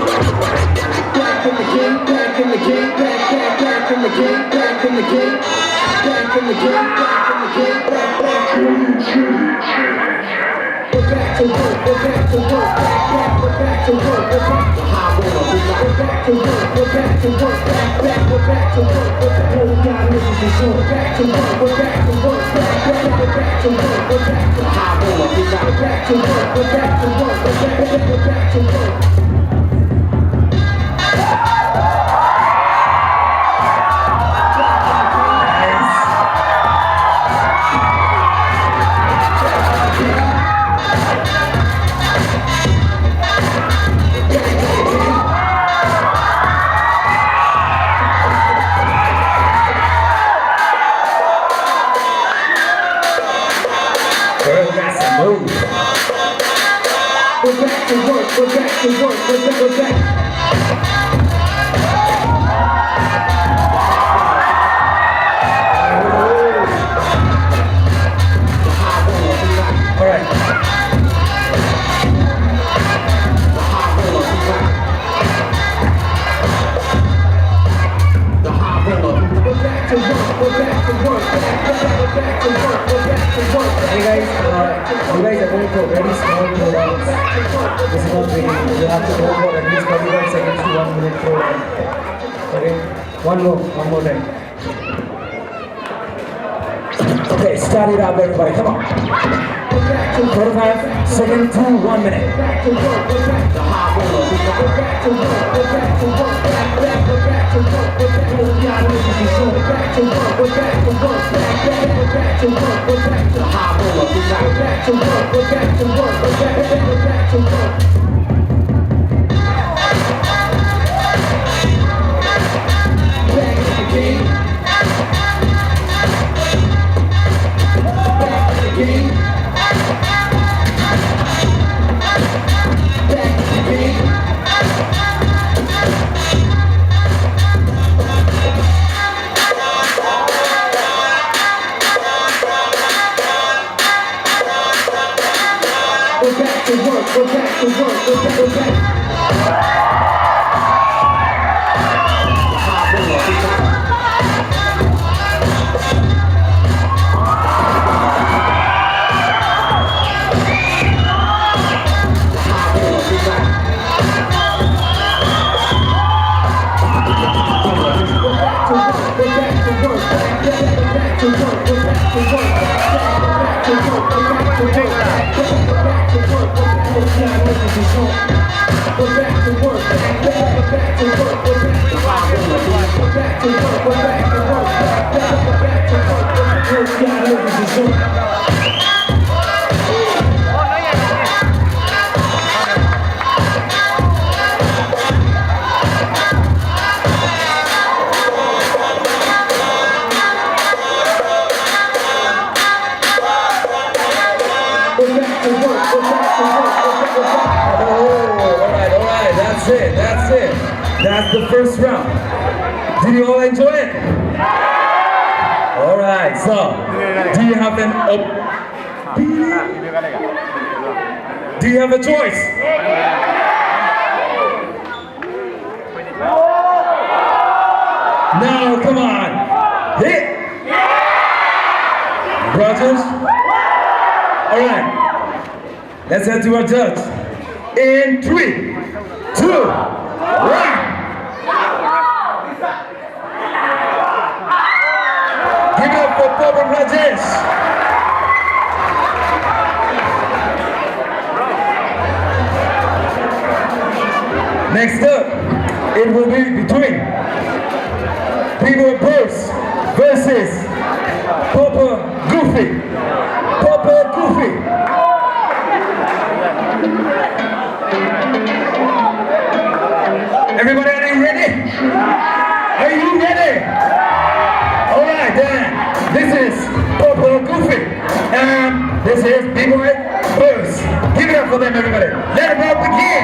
Back in the game, back in the game, back in the game, back in the game, back in the game, back in the game, back. We're back to work, we're back to work, we're back to work, we're back to high roller, we're back to work, we're back to work, we're back to work, we're back to work, we're back to work, we're back to work, we're back to work, we're back to high roller, we're back to work, we're back to work, we're back to work. We're back to work, we're back to work, we're back. All right. The high roller. We're back to work, we're back to work, we're back to work, we're back to work. Hey guys, you guys are going for very small programs. This is not beginning. You have to go for at least 45 seconds to 1 minute program. Okay? One more time. Okay, start it up everybody, come on. 45 seconds to 1 minute. Back to work, we're back to high roller. We're back to work, we're back to work, we're back to work, we're back to work, we're back to work, we're back to work, we're back to work, we're back to high roller. We're back to work, we're back to work, we're back to work. Back in the game. Back in the game. Back in the game. We're back to work, we're back to work, we're back. That's it. That's the first round. Did you all enjoy it? Alright, so do you have do you have a choice? No, come on. Hit! Rogers? Alright. Let's head to our judge. In 3, 2, 1. Give it up for Papa Rajesh. Next up, it will be between People Purse versus Papa Goofy. Papa Goofy. Everybody, are you ready? Are you ready? Alright then, this is Papa Goofy and this is B-Boy Bruce. Give it up for them, everybody. Let it all begin.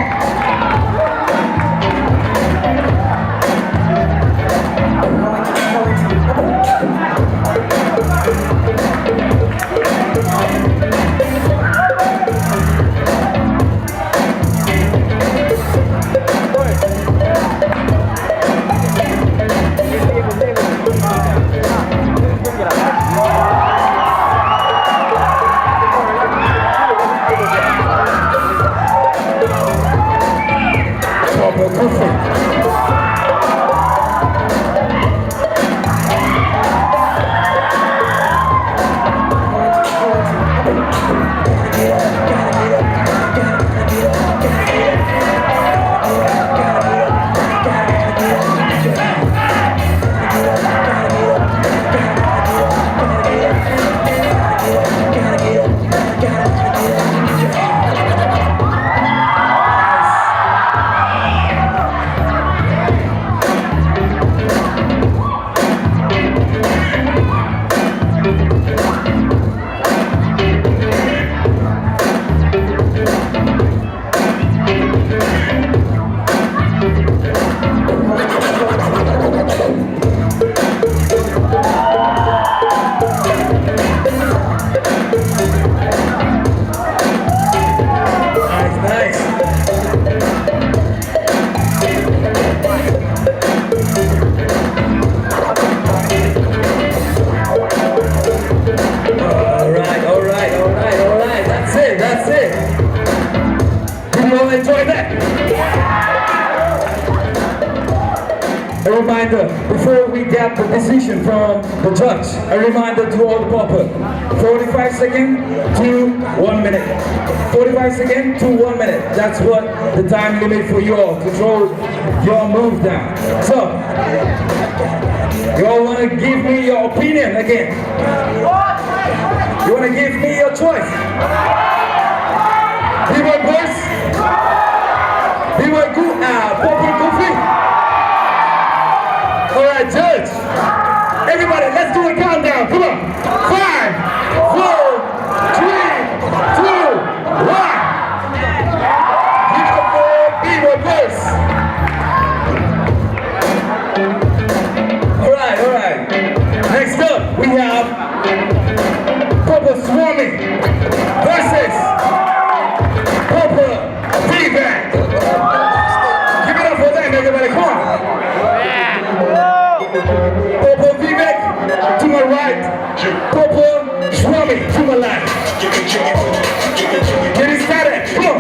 A reminder, before we get the decision from the judge, a reminder to all the popper. 45 seconds to 1 minute. 45 seconds to 1 minute. That's what the time limit for you all to throw your move down. So, you all want to give me your opinion again? You want to give me your choice? B-boy boys? B-boy popper goofy? Alright, judge. Everybody, let's do a countdown. Come on. 5, 4, 3, 2, 1. Give it up for B-boy boys. Alright. Next up, we have Popper Swarming versus Popper Feedback. Give it up for them, everybody. Come on. Popper Vivek to my right, Popper Swami to my left. Get it started, come on.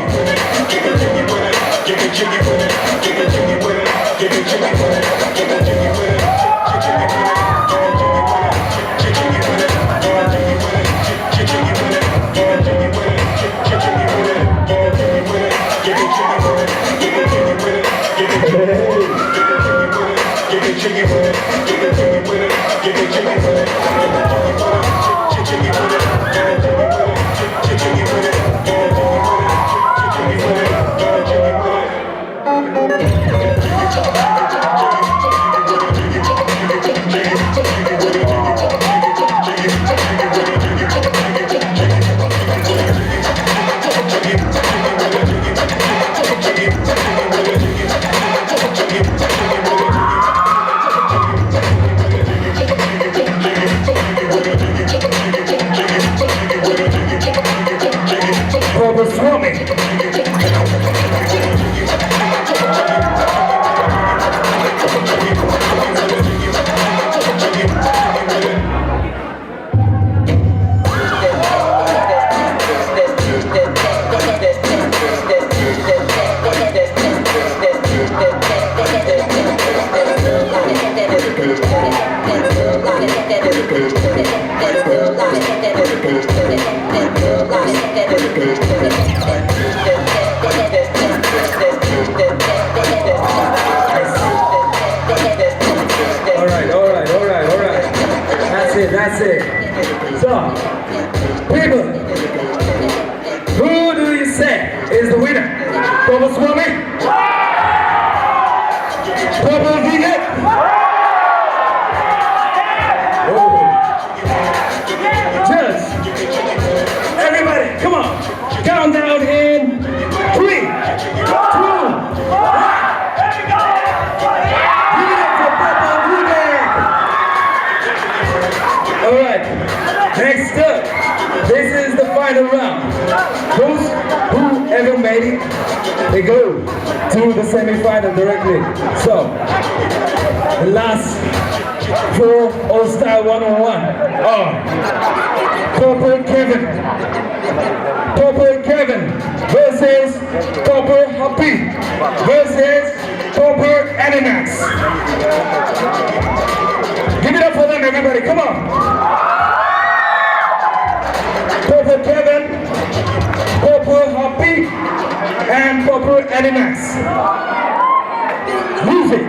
Popper Swarming. Alright. That's it. So, people, who do you say is the winner? Popper Swami? Popper Vivek? Judge, everybody, come on. Count down in 3, 2, 1. Alright, next up, this is the final round. Whoever made it, they go to the semi-final directly. So, the last 4 All-Star 1-on-1 are Popper Kevin versus Popper Happy versus Popper Animax. Give it up for them, everybody. Come on. Popper Kevin, Popper Happy, and Popper Animax. Music.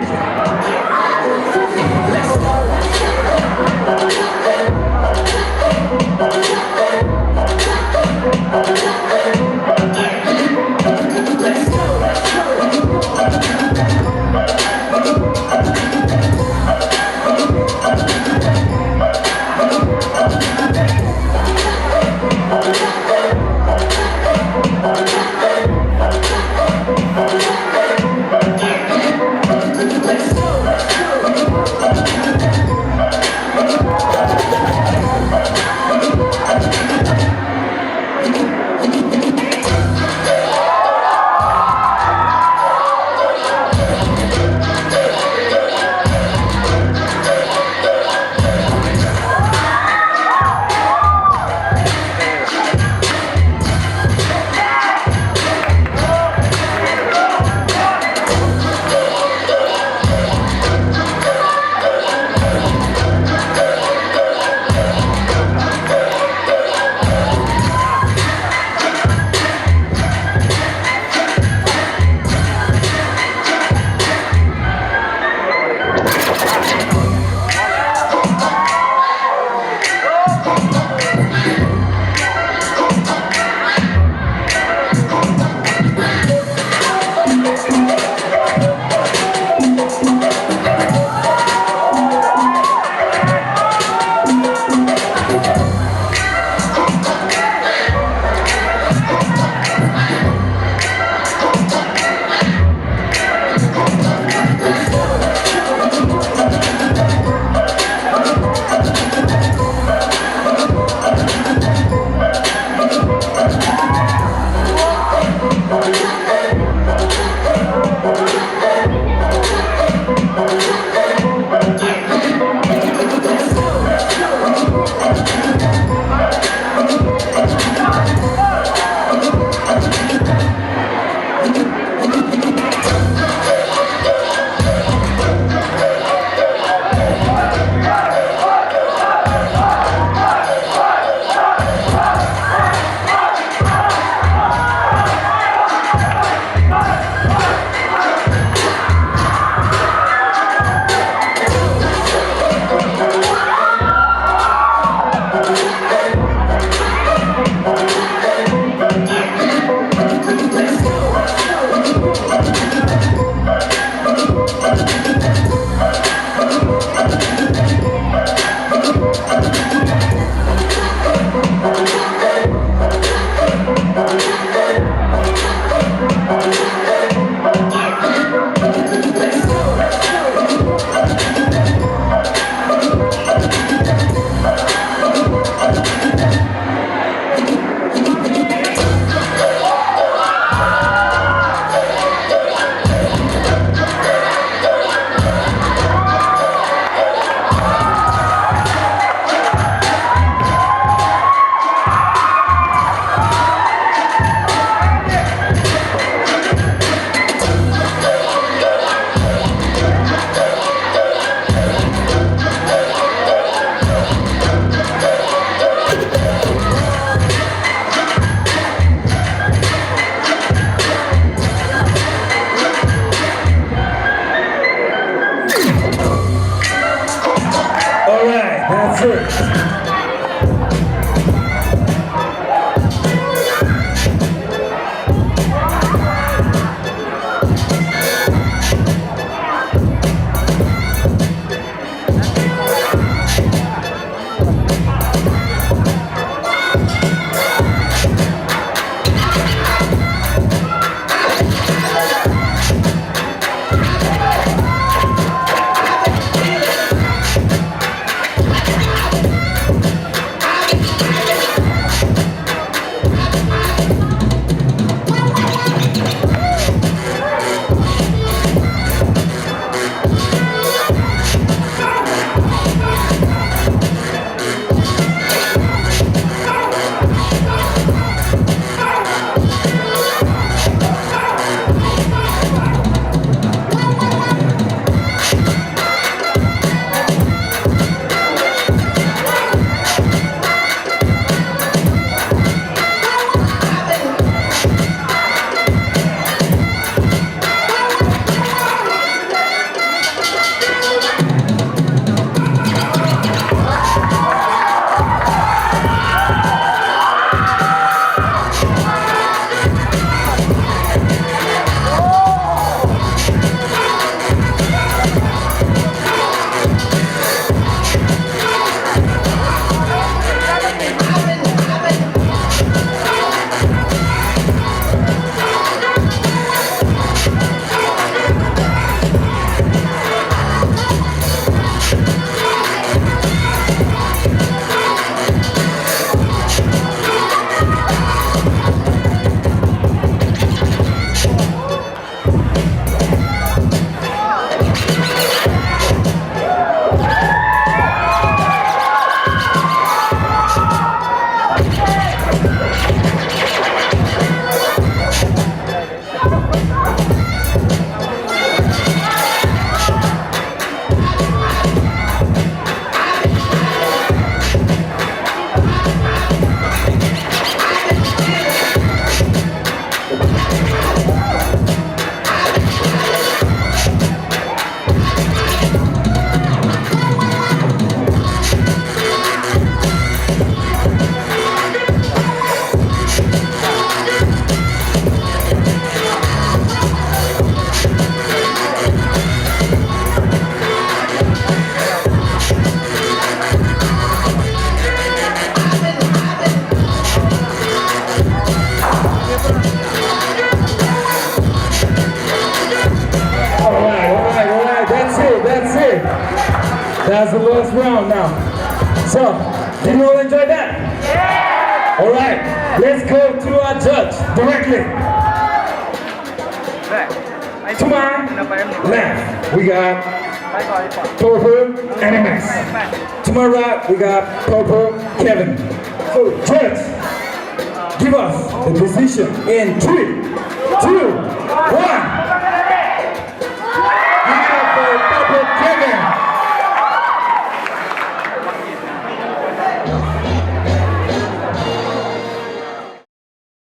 That's it. That's the last round now. So, did you all enjoy that? Yeah! Alright, let's go to our judge directly. To my left, we got Purple and MS. To my right, we got Purple Kevin. So, judge, give us the decision in 3, 2, 1.